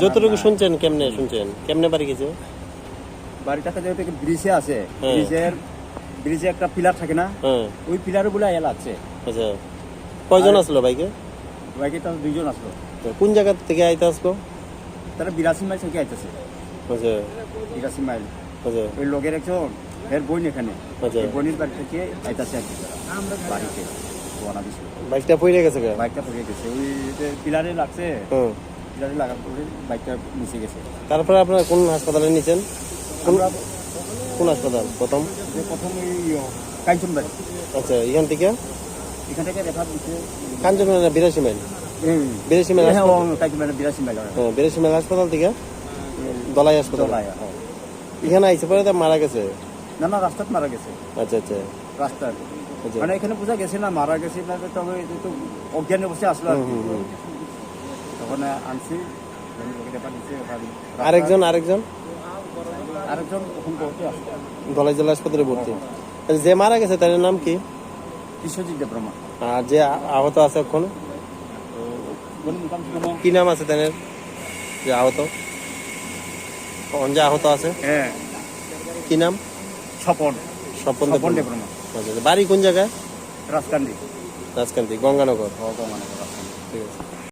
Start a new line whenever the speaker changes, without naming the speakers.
যতটুকু শুনছেন কেমনে বাড়ি গেছে?
বাড়িটাকে যেহেতু ব্রিজে আছে, ব্রিজে একটা পিলার থাকে না, ওই পিলার গুলা এল আছে।
আচ্ছা, কয়জন আসলো বাইকে?
বাইকে তো 2 জন আসলো।
কোন জায়গা থেকে আইতে আসলো?
তারা 82 মাইল থেকে আইতেছে।
আচ্ছা
82 মাইল।
আচ্ছা
ওই লোকের একজন এর বোন এখানে,
আচ্ছা।
বোনের বাড়ি থেকে আইতাছে আর কি বাড়িতে রওনা দিছে।
বাইকটা পড়ে গেছে কে?
বাইকটা পড়ে গেছে, ওই যে পিলারে লাগছে, পিলারে লাগার পরে বাইকটা নিচে গেছে।
তারপরে আপনারা কোন হাসপাতালে নিছেন?
আমরা
কোন হাসপাতাল প্রথম?
প্রথম ওই কাঞ্চনবাড়ি,
আচ্ছা, এখান থেকে
রেফার দিচ্ছে
কাঞ্চনবাড়ি 82 মাইল। 82 মাইল
হ্যাঁ, কাঞ্চনবাড়ি 82 মাইল।
82 মাইল হাসপাতাল থেকে দলাই হাসপাতাল। এখানে আইসে পরে তো মারা গেছে?
না না, রাস্তাত মারা গেছে।
আচ্ছা আচ্ছা
রাস্তার মানে এখানে বোঝা গেছে না মারা গেছে না, তবে তো অজ্ঞান অবস্থায় আসলো আর কি। তখন আনছি
আরেকজন
তখন করতে আসলো
ধলাই জেলা হাসপাতালে ভর্তি। যে মারা গেছে তার নাম কি?
বিশ্বজিৎ দেববর্মা।
আর যে আহত আছে এখন কি নাম আছে তাদের? যে আহত আছে কি নাম?
স্বপন
দেববর্মা। বাড়ি কোন জায়গায়?
রাজকান্দি।
গঙ্গানগর।
রাজকান্দি।
ঠিক আছে।